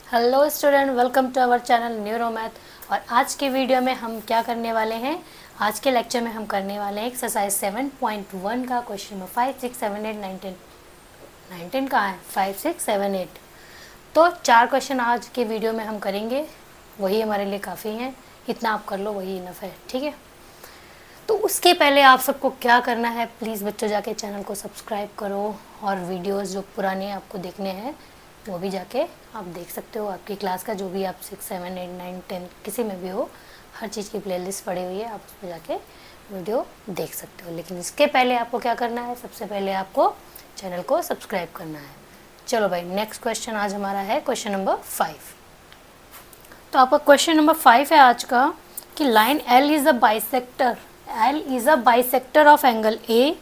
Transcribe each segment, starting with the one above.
Hello student, welcome to our channel neuro math. और आज के वीडियो में हम क्या करने वाले हैं, आज के लेक्चर में हम करने वाले हैं एक्सरसाइज 7.1 का क्वेश्चन नंबर 5, 6, 7, 8, 19 कहाँ है, 5, 6, 7, 8। तो 4 क्वेश्चन आज के वीडियो में हम करेंगे, वही हमारे लिए काफ़ी हैं। इतना आप कर लो, वही इनफ है, ठीक है। तो उसके पहले आप सबको क्या करना है, प्लीज़ बच्चों जाके चैनल को सब्सक्राइब करो और वीडियोस जो पुराने आपको देखने हैं वो भी जाके आप देख सकते हो। आपकी क्लास का जो भी आप 6, 7, 8, 9, 10 किसी में भी हो, हर चीज़ की प्लेलिस्ट पड़ी हुई है, आप उस पर जाके वीडियो देख सकते हो। लेकिन इसके पहले आपको क्या करना है, सबसे पहले आपको चैनल को सब्सक्राइब करना है। चलो भाई, नेक्स्ट क्वेश्चन आज हमारा है क्वेश्चन नंबर 5। तो आपका क्वेश्चन नंबर 5 है आज का कि line L is a bisector, L is a bisector of angle A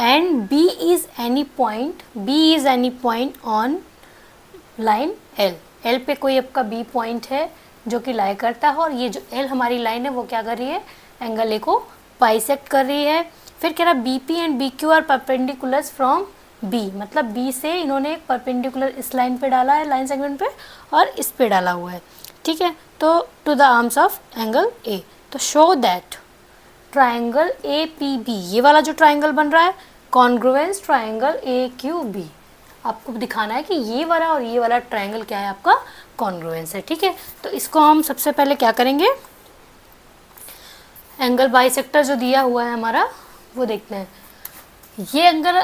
and B is any point on line L पे कोई आपका B पॉइंट है जो कि लाई करता है, और ये जो L हमारी लाइन है वो क्या कर रही है, एंगल A को बाइसेक्ट कर रही है। फिर कह रहा BP and BQ are perpendiculars from B, मतलब B से इन्होंने एक परपेंडिकुलर इस लाइन पे डाला है, लाइन सेगमेंट पे, और इस पे डाला हुआ है, ठीक है। तो to the arms of angle A, तो शो दैट ट्राइंगल APB, ये वाला जो ट्राइंगल बन रहा है, कॉन्ग्रुएंस ट्राइंगल AQB, आपको दिखाना है कि ये वाला और ये वाला ट्राइंगल क्या है, आपका कॉन्ग्रुएंस है, ठीक है। तो इसको हम सबसे पहले क्या करेंगे, एंगल बाइसेक्टर जो दिया हुआ है हमारा वो देखते हैं। ये एंगल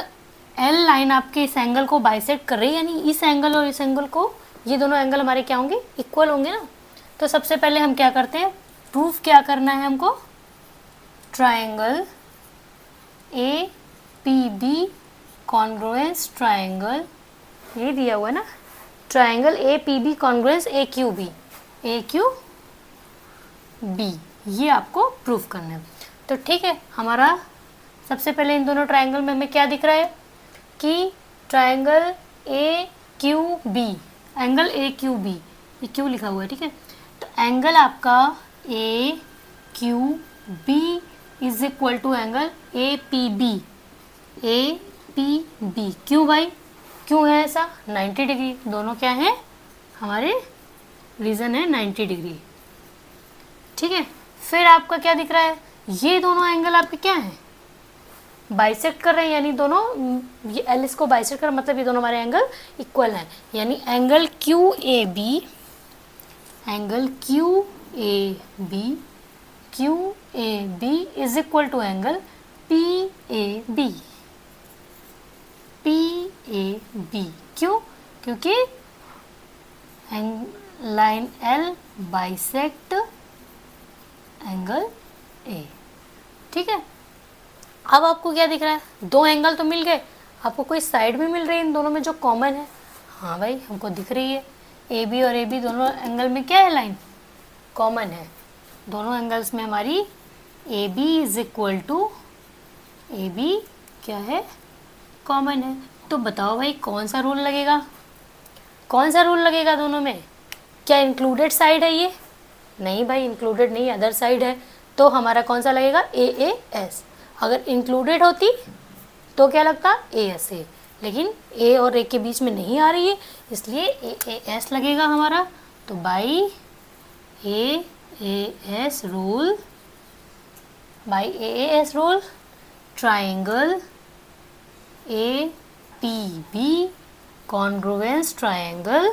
L लाइन आपके इस एंगल को बाइसेक्ट कर रही है, यानी इस एंगल और इस एंगल को, ये दोनों एंगल हमारे क्या होंगे, इक्वल होंगे ना। तो सबसे पहले हम क्या करते हैं, प्रूफ क्या करना है हमको, ट्राइंगल APB कॉन्ग्रुएंस ट्राइंगल, ये दिया हुआ है ना, ट्राइंगल APB कॉन्ग्रुएंस AQB, ये आपको प्रूफ करना है। तो ठीक है, हमारा सबसे पहले इन दोनों ट्राइंगल में हमें क्या दिख रहा है कि ट्राइंगल AQB, एंगल AQB, ये क्यों लिखा हुआ है, ठीक है। तो एंगल आपका AQB is equal to angle APB, क्यों भाई, क्यों है ऐसा, 90 डिग्री, दोनों क्या है हमारे, रीज़न है 90 डिग्री, ठीक है। फिर आपका क्या दिख रहा है, ये दोनों एंगल आपके क्या हैं, बाइसेक्ट कर रहे हैं, यानी दोनों ये L इसको बाइसेक्ट कर, मतलब ये दोनों हमारे एंगल इक्वल हैं, यानी angle QAB is equal to angle PAB, क्यों, क्योंकि line L bisect angle A, ठीक है। अब आपको क्या दिख रहा है, दो एंगल तो मिल गए, आपको कोई साइड भी मिल रही है इन दोनों में जो कॉमन है, हाँ भाई हमको दिख रही है, AB और AB दोनों एंगल में क्या है, लाइन कॉमन है, दोनों एंगल्स में हमारी AB is equal to AB क्या है, कॉमन है। तो बताओ भाई कौन सा रूल लगेगा, कौन सा रूल लगेगा दोनों में, क्या इंक्लूडेड साइड है ये, नहीं भाई इंक्लूडेड नहीं, अदर साइड है, तो हमारा कौन सा लगेगा, AAS। अगर इंक्लूडेड होती तो क्या लगता, ASA, लेकिन A और A के बीच में नहीं आ रही है, इसलिए AAS लगेगा हमारा। तो by AAS rule triangle APB congruence triangle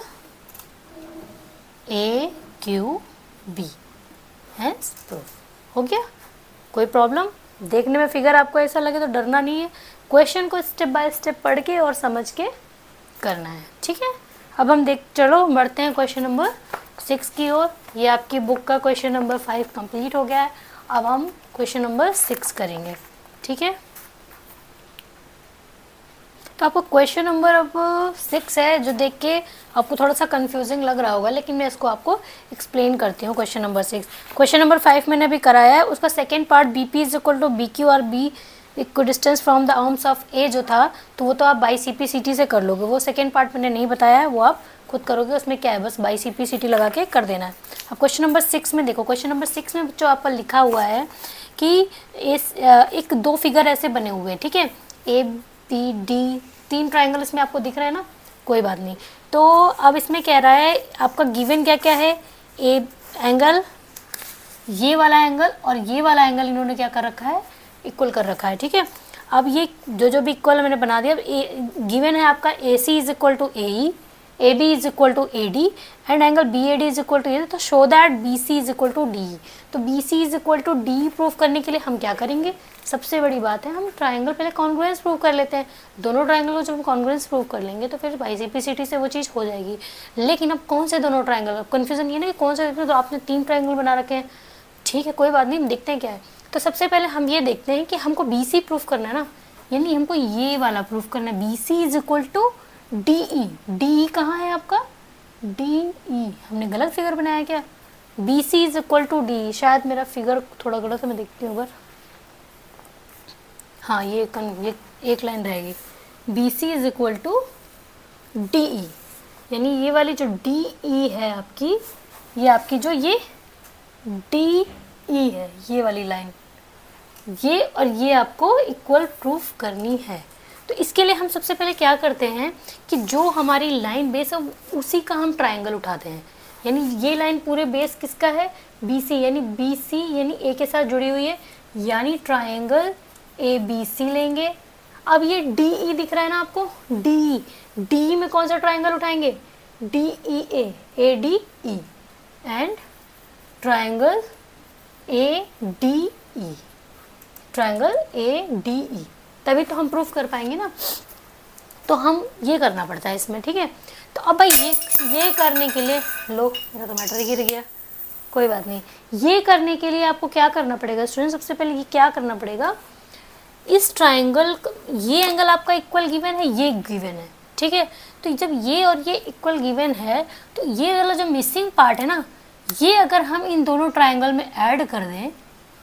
AQB है प्रूफ, हो गया। कोई प्रॉब्लम, देखने में फिगर आपको ऐसा लगे तो डरना नहीं है, क्वेश्चन को स्टेप बाय स्टेप पढ़ के और समझ के करना है, ठीक है। अब हम चलो बढ़ते हैं क्वेश्चन नंबर 6 की ओर। ये आपकी बुक का क्वेश्चन नंबर 5 कंप्लीट हो गया है, अब हम क्वेश्चन नंबर 6 करेंगे, ठीक है। तो आपको क्वेश्चन नंबर अब 6 है, जो देख के आपको थोड़ा सा कंफ्यूजिंग लग रहा होगा, लेकिन मैं इसको आपको एक्सप्लेन करती हूँ। क्वेश्चन नंबर 6, क्वेश्चन नंबर 5 मैंने अभी कराया है, उसका second part BP is equal to BQ और B equal distance from the arms of A जो था, तो वो तो आप बाई CP/CT से कर लोगे, वो सेकेंड पार्ट मैंने नहीं बताया है, वो आप खुद करोगे, उसमें क्या है, बस बाई CP/CT लगा के कर देना है। अब क्वेश्चन नंबर 6 में देखो, क्वेश्चन नंबर 6 में जो आपका लिखा हुआ है कि इस एक दो फिगर ऐसे बने हुए हैं, ठीक है, ABD 3 ट्राइंगल इसमें आपको दिख रहे हैं ना, कोई बात नहीं, तो अब इसमें कह रहा है आपका गिवन क्या क्या है, ए एंगल, ये वाला एंगल और ये वाला एंगल इन्होंने क्या कर रखा है, इक्वल कर रखा है। ठीक है, अब ये जो भी इक्वल मैंने बना दिया। अब गिवन है आपका A C is equal to A E, A B is equal to A D and angle B A D is equal to A, तो show that B C is equal to D. तो B C is equal to D prove करने के लिए हम क्या करेंगे, सबसे बड़ी बात है हम ट्राइंगल पहले कॉन्ग्रुएंस प्रूव कर लेते हैं। दोनों ट्राइंगल को जब हम कॉन्ग्रुएंस प्रूव कर लेंगे तो फिर बाई सिम्प्लिसिटी से वो चीज़ हो जाएगी। लेकिन अब कौन से दोनों ट्राइंगल, कन्फ्यूजन ये ना कि कौन से, तो आपने 3 ट्राइंगल बना रखे हैं। ठीक है, कोई बात नहीं, हम देखते हैं क्या है। तो सबसे पहले हम ये देखते हैं कि हमको बी सी प्रूफ करना है ना, यानी हमको ये वाला प्रूफ करना है, B C is equal to D E. D E कहाँ है आपका, डी ई, हमने गलत फिगर बनाया क्या, B C is equal to D. शायद मेरा फिगर थोड़ा गलत है, मैं देखती हूँ अगर, हाँ ये एक लाइन रहेगी, B C is equal to D E, यानी ये वाली जो डी ई है आपकी, ये आपकी जो ये डी ई है, ये वाली लाइन, ये और ये आपको इक्वल प्रूफ करनी है। तो इसके लिए हम सबसे पहले क्या करते हैं कि जो हमारी लाइन बेस है उसी का हम ट्रायंगल उठाते हैं। यानी ये लाइन पूरे बेस किसका है, बी सी, यानी बी सी यानी ए के साथ जुड़ी हुई है, यानी ट्रायंगल ए बी सी लेंगे। अब ये डी ई दिख रहा है ना आपको, डी डी में कौन सा ट्रायंगल उठाएंगे, D E A D E and triangle A D E, triangle A D E, तभी तो हम प्रूफ कर पाएंगे ना। तो हम ये करना पड़ता है इसमें। ठीक है, तो अब भाई ये करने के लिए, लो मेरा टमाटर गिर गया, कोई बात नहीं। ये करने के लिए आपको क्या करना पड़ेगा स्टूडेंट, सबसे पहले ये क्या करना पड़ेगा, इस ट्रायंगल, ये एंगल आपका इक्वल गिवन है, ये गिवन है। ठीक है, तो जब ये और ये इक्वल गिवन है तो ये वाला जो मिसिंग पार्ट है ना, ये अगर हम इन दोनों ट्रायंगल में ऐड कर दें,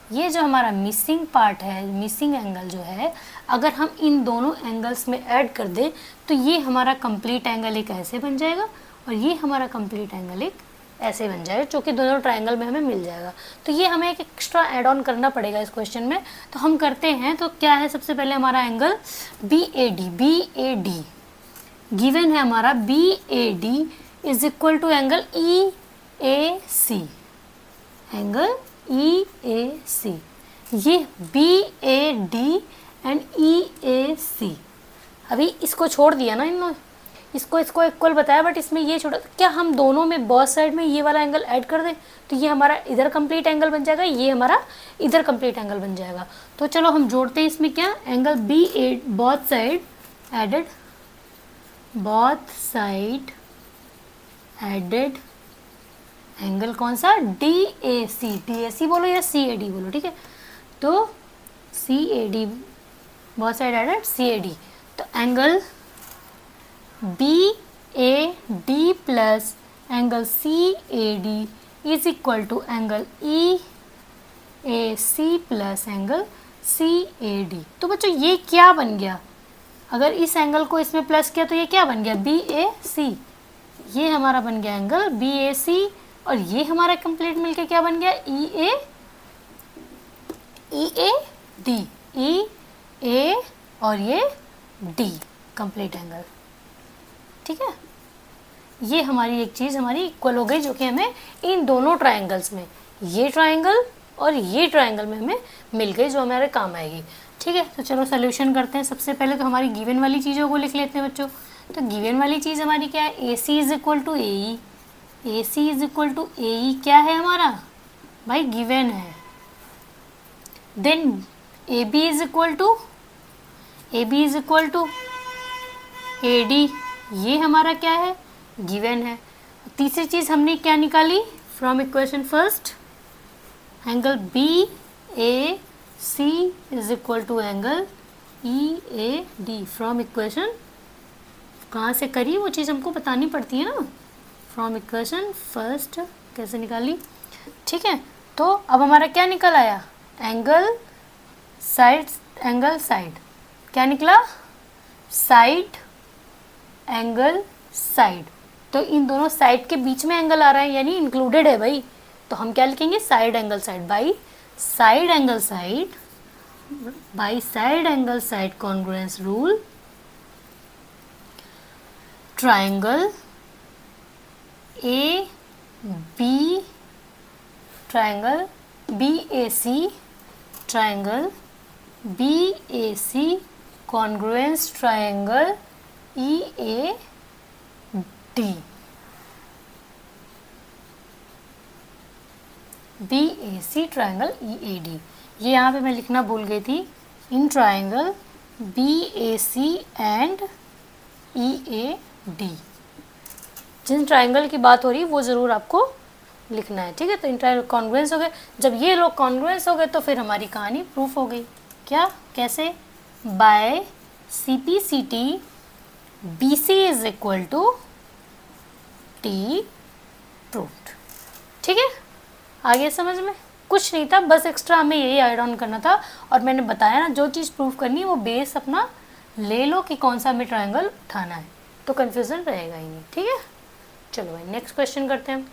ये जो हमारा मिसिंग पार्ट है, मिसिंग एंगल जो है, अगर हम इन दोनों एंगल्स में ऐड कर दें तो ये हमारा कंप्लीट एंगल एक ऐसे बन जाएगा और ये हमारा कंप्लीट एंगल एक ऐसे बन जाएगा, जो कि दोनों ट्रायंगल में हमें मिल जाएगा। तो ये हमें एक एक्स्ट्रा ऐड ऑन करना पड़ेगा इस क्वेश्चन में, तो हम करते हैं। तो क्या है, सबसे पहले हमारा angle B A D given है हमारा, B A D is equal to angle E A C, angle E A C, ये B A D and E A C. अभी इसको छोड़ दिया ना इन लोग, इसको इक्वल बताया, बट इसमें ये छोड़ा। क्या हम दोनों में बोथ साइड में ये वाला एंगल ऐड कर दें तो ये हमारा इधर कंप्लीट एंगल बन जाएगा, ये हमारा इधर कंप्लीट एंगल बन जाएगा। तो चलो हम जोड़ते हैं इसमें क्या, angle B A, both side added, both side added angle कौन सा, डी ए सी बोलो या सी ए डी बोलो। ठीक है, तो C A D, both side added C A D, तो angle B A D plus angle C A D is equal to angle E A C plus angle C A D. तो बच्चों ये क्या बन गया, अगर इस एंगल को इसमें प्लस किया तो ये क्या बन गया, बी ए सी, ये हमारा बन गया एंगल बी ए सी, और ये हमारा कंप्लीट मिलके क्या बन गया, ई ए डी, ई ए और ये डी कंप्लीट एंगल। ठीक है, ये हमारी एक चीज़ हमारी इक्वल हो गई, जो कि हमें इन दोनों ट्रायंगल्स में, ये ट्रायंगल और ये ट्रायंगल में हमें मिल गई, जो हमारे काम आएगी। ठीक है, तो चलो सोल्यूशन करते हैं। सबसे पहले तो हमारी गिवन वाली चीज़ों को लिख लेते हैं बच्चों। तो गिवन वाली चीज़ हमारी क्या है, A C is equal to A E, A C is equal to A E क्या है हमारा भाई, गिवन है। Then A B is equal to A D, ये हमारा क्या है, गिवन है। तीसरी चीज़ हमने क्या निकाली from equation first, angle B A C is equal to angle E A D from equation, कहाँ से करी वो चीज़ हमको बतानी पड़ती है ना, फ्रॉम इक्वेशन फर्स्ट कैसे निकाली। ठीक है, तो अब हमारा क्या निकल आया, एंगल साइड क्या निकला, साइड एंगल साइड। तो इन दोनों साइड के बीच में एंगल आ रहा है, यानी इंक्लूडेड है भाई, तो हम क्या लिखेंगे, side angle side, by side angle side congruence rule, triangle A B triangle, B A C triangle, B A C congruence triangle E A D, B A C triangle E A D. ये यहाँ पे मैं लिखना भूल गई थी, in triangle B A C and E A D. जिन triangle की बात हो रही है वो ज़रूर आपको लिखना है, ठीक है। तो इन ट्राइंगल कॉन्ग्रुएंस हो गए, जब ये लोग कॉन्ग्रुएंस हो गए तो फिर हमारी कहानी प्रूफ हो गई। क्या, कैसे? By C P C T B C is equal to T, proofed. ठीक है, आगे समझ में कुछ नहीं था, बस एक्स्ट्रा हमें यही ऐड ऑन करना था। और मैंने बताया ना, जो चीज़ प्रूफ करनी है वो बेस अपना ले लो कि कौन सा हमें ट्राइंगल उठाना है, तो कन्फ्यूज़न रहेगा ही नहीं। ठीक है, चलो भाई नेक्स्ट क्वेश्चन करते हैं,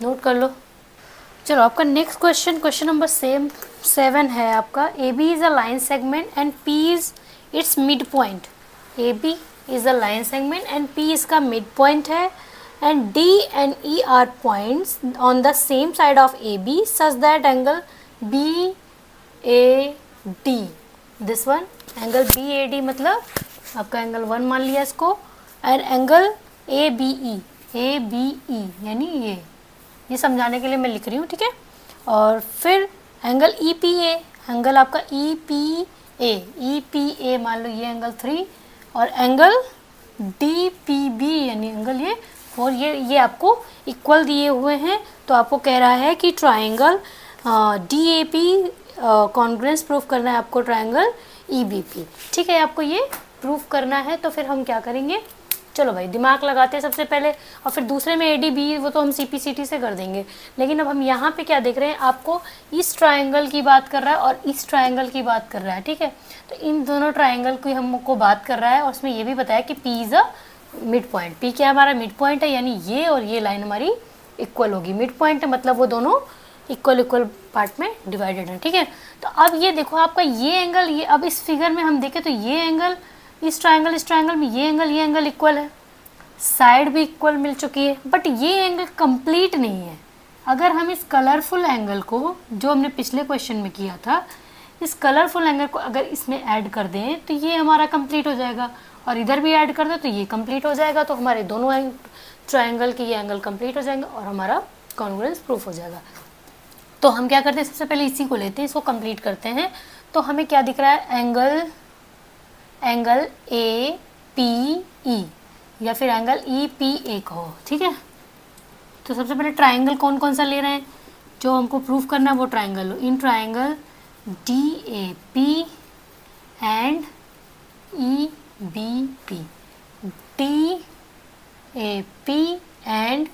नोट कर लो। चलो आपका नेक्स्ट क्वेश्चन, क्वेश्चन नंबर 7 है आपका। A B is a line segment and P is its mid point. A B is a line segment and P इसका मिड पॉइंट है, and D and E are points on the same side of AB such that angle BAD, this one angle BAD मतलब आपका angle 1 मान लिया इसको, and angle ABE, ABE यानी ये समझाने के लिए मैं लिख रही हूँ, ठीक है। और फिर एंगल EPA, एंगल आपका EPA मान लो ये एंगल 3, और एंगल DPB यानी एंगल ये 4, ये आपको इक्वल दिए हुए हैं। तो आपको कह रहा है कि ट्राइंगल DAP कॉन्ग्रुएंस प्रूफ करना है आपको ट्राइंगल EBP, ठीक है, आपको ये प्रूफ करना है। तो फिर हम क्या करेंगे, चलो भाई दिमाग लगाते हैं सबसे पहले, और फिर दूसरे में ADB वो तो हम CPCT से कर देंगे। लेकिन अब हम यहाँ पे क्या देख रहे हैं, आपको इस ट्राइंगल की बात कर रहा है और इस ट्राइंगल की बात कर रहा है, ठीक है। तो इन दोनों ट्राइंगल की हमको बात कर रहा है, और उसमें ये भी बताया कि P is a mid point. P क्या हमारा मिड पॉइंट है, यानी ये और ये लाइन हमारी इक्वल होगी। मिड पॉइंट है मतलब वो दोनों इक्वल पार्ट में डिवाइडेड है, ठीक है। तो अब ये देखो आपका ये एंगल, ये अब इस फिगर में हम देखें तो ये एंगल इस ट्राइंगल में ये एंगल इक्वल है, साइड भी इक्वल मिल चुकी है, बट ये एंगल कंप्लीट नहीं है। अगर हम इस कलरफुल एंगल को, जो हमने पिछले क्वेश्चन में किया था, इस कलरफुल एंगल को अगर इसमें ऐड कर दें तो ये हमारा कंप्लीट हो जाएगा, और इधर भी ऐड कर दो तो ये कंप्लीट हो जाएगा। तो हमारे दोनों ट्राइंगल के ये एंगल कंप्लीट हो जाएंगे और हमारा कॉन्ग्रुएंस प्रूफ हो जाएगा। तो हम क्या करते हैं, सबसे पहले इसी को लेते हैं, इसको कंप्लीट करते हैं। तो हमें क्या दिख रहा है, एंगल APE या फिर एंगल EPA कहो, ठीक है। तो सबसे पहले ट्राइंगल कौन कौन सा ले रहे हैं, जो हमको प्रूफ करना है वो triangle low. In triangle DAP and EBP, DAP and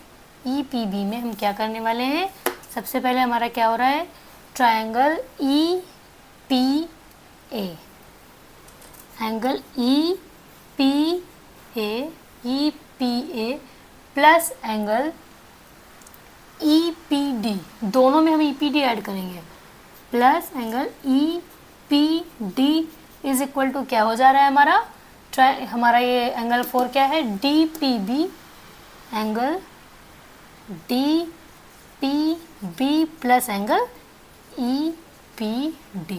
EPB में हम क्या करने वाले हैं, सबसे पहले हमारा क्या हो रहा है, triangle EPA, angle EPA plus angle EPD, दोनों में हम EPD ऐड करेंगे, plus angle EPD is equal to क्या हो जा रहा है हमारा ये एंगल 4 क्या है, DPB, angle DPB plus angle EPD।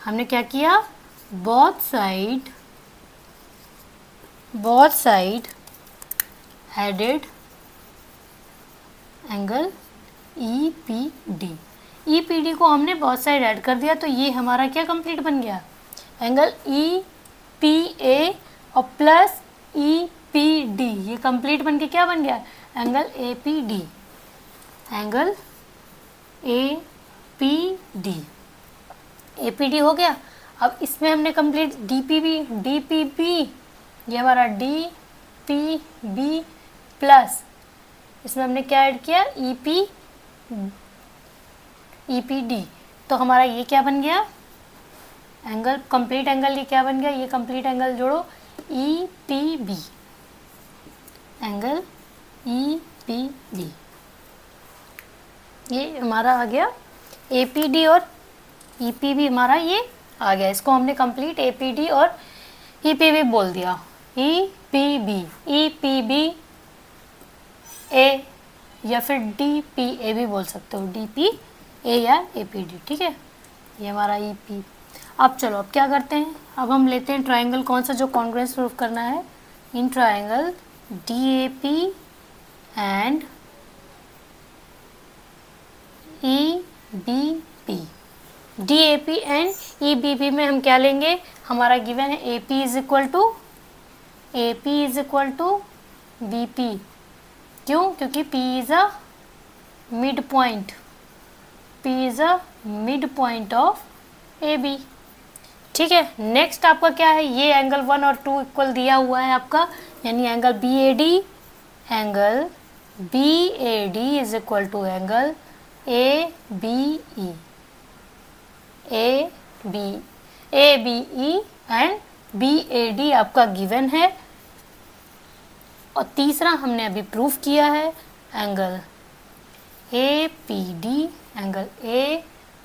हमने क्या किया, both side added angle EPD को हमने बोथ साइड ऐड कर दिया, तो ये हमारा क्या कंप्लीट बन गया, एंगल EPA और प्लस EPD, ये कंप्लीट बन के क्या बन गया, एंगल APD, एंगल APD हो गया। अब इसमें हमने कंप्लीट DPB, ये हमारा DPB प्लस इसमें हमने क्या ऐड किया, EPD, तो हमारा ये क्या बन गया, एंगल कंप्लीट एंगल, ये क्या बन गया, ये कंप्लीट एंगल जोड़ो EPB, एंगल EPB, ये हमारा आ गया APD और EPB हमारा ये आ गया। इसको हमने कंप्लीट APD और EPB बोल दिया, EPB ए या फिर डी पी ए भी बोल सकते हो, डी पी ए या ए पी डी, ठीक है। ये हमारा ई पी। अब चलो अब क्या करते हैं, अब हम लेते हैं ट्राइंगल कौन सा जो कॉन्ग्रुएंस प्रूफ करना है, in triangle D A P and E B P. D A P and E B P में हम क्या लेंगे, हमारा गिवन है A P is equal to B P. क्यों, क्योंकि P is a mid point, P is a mid point of A B, ठीक है। नेक्स्ट आपका क्या है, ये एंगल 1 और 2 इक्वल दिया हुआ है आपका, यानी angle B A D is equal to angle A B E and B A D आपका गिवन है। और तीसरा हमने अभी प्रूफ किया है angle A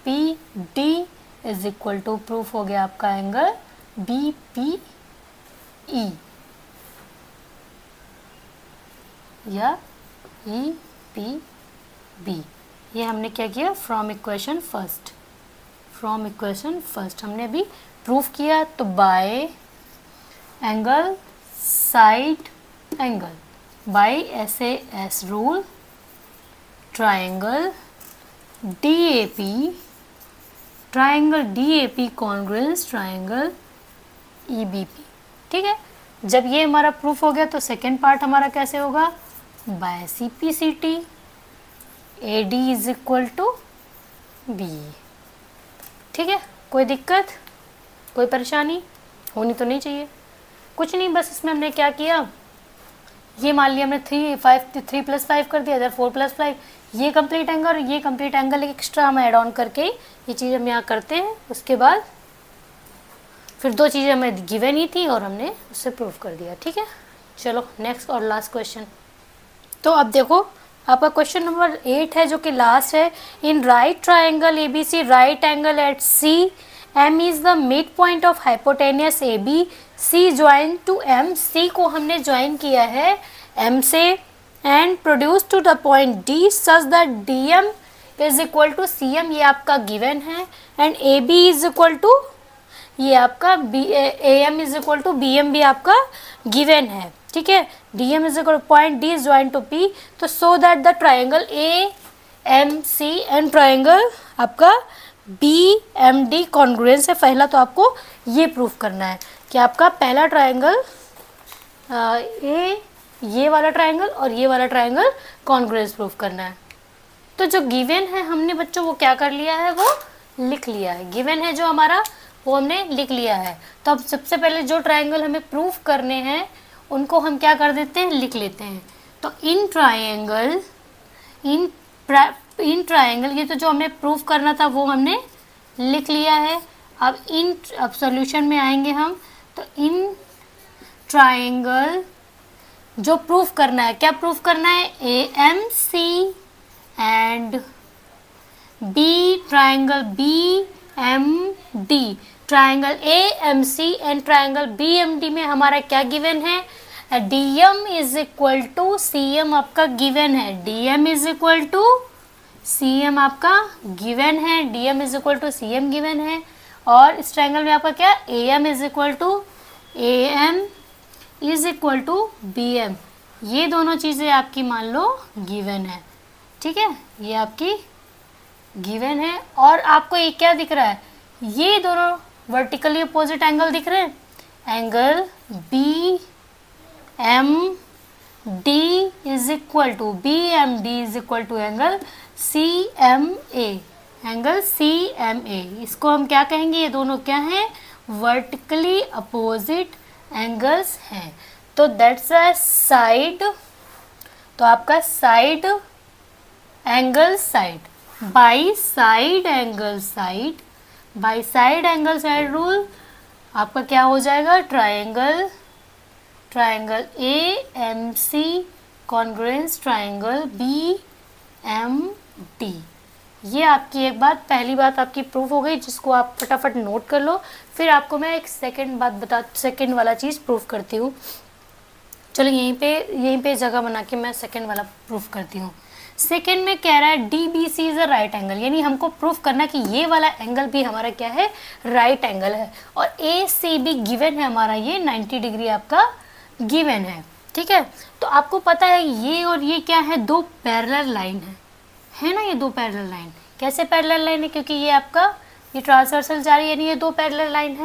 P D is equal to, proof हो गया आपका एंगल बी पी ई या ई पी बी। ये हमने क्या किया, फ्रॉम इक्वेशन फर्स्ट हमने अभी प्रूफ किया। तो by angle side angle, by SAS rule, triangle DAP congruence triangle EBP, ठीक है। जब ये हमारा प्रूफ हो गया तो सेकेंड पार्ट हमारा कैसे होगा, by CPCT AD is equal to B, ठीक है। कोई दिक्कत, कोई परेशानी होनी तो नहीं चाहिए, कुछ नहीं, बस इसमें हमने क्या किया, ये मान लिया हमने 3 + 5 कर दिया, इधर 4 + 5, ये कंप्लीट एंगल और ये कंप्लीट एंगल एक्स्ट्रा हम ऐड ऑन करके ये चीज़ हम यहाँ करते हैं। उसके बाद फिर 2 चीज़ें हमें गिवन ही थी और हमने उससे प्रूफ कर दिया, ठीक है। चलो नेक्स्ट और लास्ट क्वेश्चन। तो अब देखो आपका क्वेश्चन नंबर 8 है जो कि लास्ट है। In right triangle ABC right angle at C, M is the mid point of hypotenuse AB, C join to M, C को हमने ज्वाइन किया है M से, and produce to the point D such that DM is equal to CM, ये आपका given है, and AB is equal to, ये आपका AM is equal to BM भी आपका गिवन है, ठीक है। DM is equal point D join to P, तो so that the triangle AMC and triangle आपका BMD कॉन्ग्रुएंस है। पहला तो आपको ये प्रूफ करना है कि आपका पहला ट्राइंगल ये वाला ट्राइंगल और ये वाला ट्राइंगल कॉन्ग्रुएंस प्रूफ करना है। तो जो गिवन है हमने बच्चों वो क्या कर लिया है, वो लिख लिया है, गिवन है जो हमारा वो हमने लिख लिया है। तो अब सबसे पहले जो ट्राइंगल हमें प्रूफ करने हैं उनको हम क्या कर देते हैं, लिख लेते हैं। तो इन ट्राइंगल ये तो जो हमने प्रूफ करना था वो हमने लिख लिया है। अब सॉल्यूशन में आएंगे हम, तो इन ट्राइंगल जो प्रूफ करना है, क्या प्रूफ करना है, AMC and triangle BMD, triangle AMC and triangle BMD में हमारा क्या गिवन है, DM is equal to CM आपका गिवन है, DM is equal to CM आपका गिवन है, DM is equal to CM given है। और इस ट्राइंगल में आपका क्या, AM is equal to BM, ये दोनों चीज़ें आपकी मान लो गिवन है, ठीक है, ये आपकी गिवन है। और आपको ये क्या दिख रहा है, ये दोनों वर्टिकली अपोजिट एंगल दिख रहे हैं, angle BMD is equal to angle CMA, इसको हम क्या कहेंगे, ये दोनों क्या हैं, वर्टिकली अपोजिट एंगल्स हैं। तो दैट्स अ साइड, तो आपका side angle side, by side angle side rule आपका क्या हो जाएगा, triangle AMC congruence triangle BMD। ये आपकी एक बात, पहली बात आपकी प्रूफ हो गई, जिसको आप फटाफट नोट कर लो। फिर आपको मैं एक सेकंड वाला चीज़ प्रूफ करती हूँ। चलो यहीं पे जगह बना के मैं सेकंड वाला प्रूफ करती हूँ। सेकंड में कह रहा है DBC is a right angle, यानी हमको प्रूफ करना कि ये वाला एंगल भी हमारा क्या है, राइट एंगल है। और ACB गिवन है हमारा, ये 90 डिग्री आपका गिवन है, ठीक है। तो आपको पता है ये और ये क्या है, दो पैरेलल लाइन है ना, ये दो पैरेलल लाइन। कैसे पैरेलल लाइन है, क्योंकि ये आपका ये ट्रांसवर्सल जा रही है, यानी ये दो पैरेलल लाइन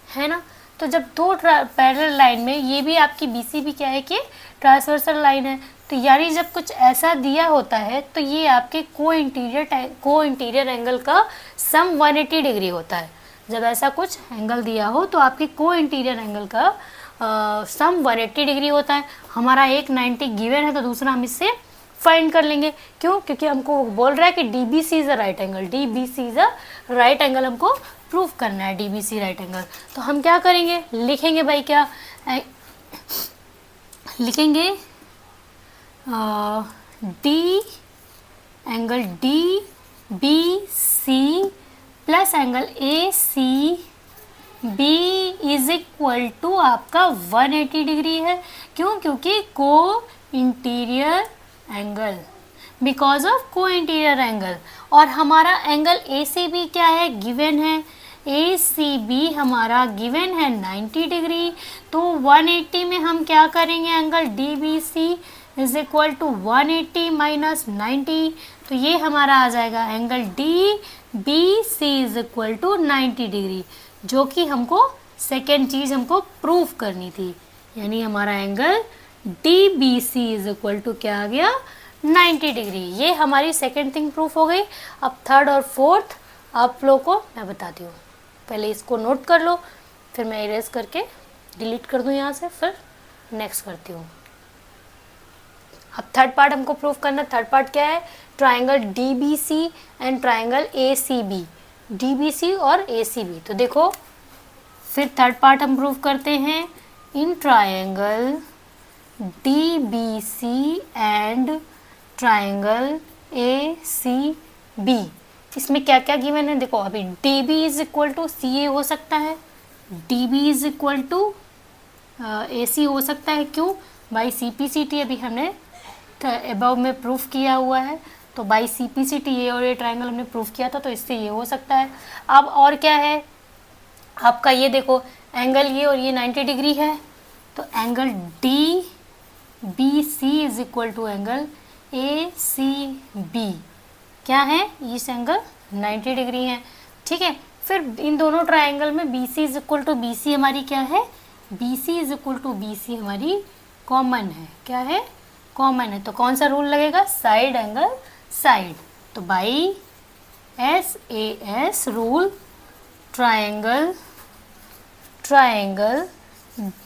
है ना। तो जब दो पैरेलल लाइन में ये भी आपकी BC भी क्या है कि ट्रांसवर्सल लाइन है, तो यानी जब कुछ ऐसा दिया होता है तो ये आपके को इंटीरियर एंगल का सम 180 डिग्री होता है। जब ऐसा कुछ एंगल दिया हो तो आपके को इंटीरियर एंगल का सम 180 डिग्री होता है। हमारा एक 90 गिवन है तो दूसरा हम इससे फाइंड कर लेंगे। क्यों? क्योंकि हमको बोल रहा है कि DBC is a right angle, DBC is a right angle हमको प्रूफ करना है, DBC राइट एंगल। तो हम क्या करेंगे, लिखेंगे भाई क्या लिखेंगे, angle DBC plus angle ACB is equal to आपका 180 डिग्री है। क्यों? क्योंकि co-interior angle, because of co-interior angle. और हमारा एंगल ACB क्या है, गिवन है। ACB हमारा गिवन है 90 डिग्री। तो 180 में हम क्या करेंगे, angle DBC is equal to 180 minus 90। तो ये हमारा आ जाएगा angle DBC is equal to 90 degree, जो कि हमको सेकेंड चीज हमको प्रूफ करनी थी। यानी हमारा angle DBC is equal to क्या आ गया, 90 डिग्री। ये हमारी सेकेंड थिंग प्रूफ हो गई। अब थर्ड और फोर्थ आप लोगों को मैं बताती हूँ। पहले इसको नोट कर लो, फिर मैं इरेज करके डिलीट कर दूँ यहाँ से, फिर नेक्स्ट करती हूँ। अब थर्ड पार्ट हमको प्रूफ करना। थर्ड पार्ट क्या है, triangle DBC and triangle ACB, DBC और ACB। तो देखो फिर थर्ड पार्ट हम प्रूफ करते हैं, in triangle DBC and triangle ACB। इसमें क्या क्या गिवन है देखो, अभी DB is equal to CA हो सकता है, DB is equal to AC हो सकता है। क्यों? बाई CPCT अभी हमने अबव में प्रूफ किया हुआ है, तो बाई CPCT ये और ये ट्राइंगल हमने प्रूफ किया था, तो इससे ये हो सकता है। अब और क्या है आपका, ये देखो एंगल ये और ये 90 डिग्री है, तो angle DBC is equal to angle ACB क्या है, इस एंगल 90 डिग्री है, ठीक है। फिर इन दोनों ट्राइंगल में BC is equal to BC हमारी क्या है, BC is equal to BC हमारी कॉमन है। क्या है, कॉमन है। तो कौन सा रूल लगेगा, साइड एंगल साइड। तो by SAS rule triangle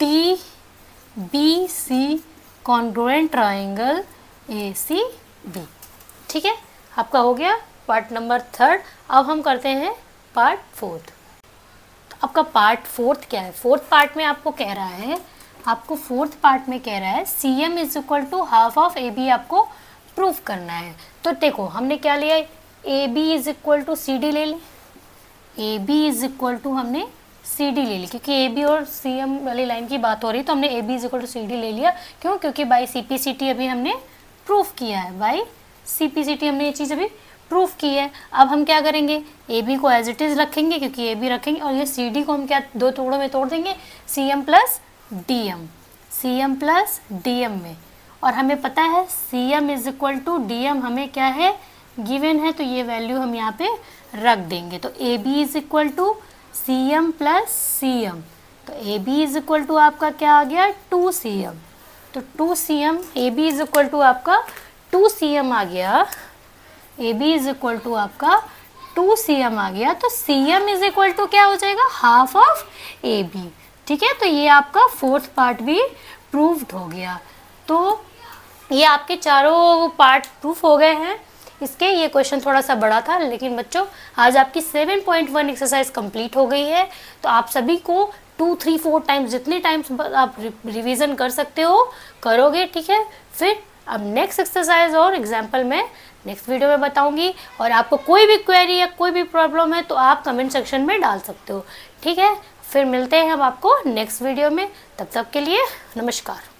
DBC congruent triangle ACB, ठीक है। आपका हो गया पार्ट नंबर थर्ड। अब हम करते हैं पार्ट फोर्थ। तो आपका पार्ट फोर्थ क्या है, फोर्थ पार्ट में आपको कह रहा है, आपको फोर्थ पार्ट में कह रहा है CM is equal to half of AB आपको प्रूफ करना है। तो देखो हमने क्या लिया, AB is equal to CD ले लें, AB इज इक्वल टू हमने CD ले ली, क्योंकि AB और CM वाली लाइन की बात हो रही, तो हमने AB is equal to CD ले लिया। क्यों? क्योंकि बाई CPCT अभी हमने प्रूफ किया है, बाई CPCT हमने ये चीज़ अभी प्रूफ की है। अब हम क्या करेंगे, AB को एज इट इज़ रखेंगे, क्योंकि AB रखेंगे, और ये CD को हम क्या दो टुकड़ों में तोड़ देंगे, CM प्लस DM में। और हमें पता है CM is equal to DM हमें क्या है, गिवन है, तो ये वैल्यू हम यहाँ पे रख देंगे। तो AB is equal to CM plus CM, तो AB इज इक्वल टू आपका क्या आ गया, 2CM। तो 2CM, AB is equal to आपका 2CM आ गया, AB इज इक्वल टू आपका 2CM आ गया। तो CM इज इक्वल टू क्या हो जाएगा, हाफ ऑफ AB, ठीक है। तो ये आपका फोर्थ पार्ट भी प्रूव्ड हो गया। तो ये आपके चारों पार्ट प्रूफ हो गए हैं। इसके ये क्वेश्चन थोड़ा सा बड़ा था, लेकिन बच्चों आज आपकी 7.1 एक्सरसाइज कंप्लीट हो गई है। तो आप सभी को 2, 3, 4 टाइम्स, जितने टाइम्स आप रिवीजन कर सकते हो करोगे, ठीक है। फिर अब नेक्स्ट एक्सरसाइज और एग्जाम्पल मैं नेक्स्ट वीडियो में बताऊंगी। और आपको कोई भी क्वेरी या कोई भी प्रॉब्लम है तो आप कमेंट सेक्शन में डाल सकते हो, ठीक है। फिर मिलते हैं हम आपको नेक्स्ट वीडियो में, तब तक के लिए नमस्कार।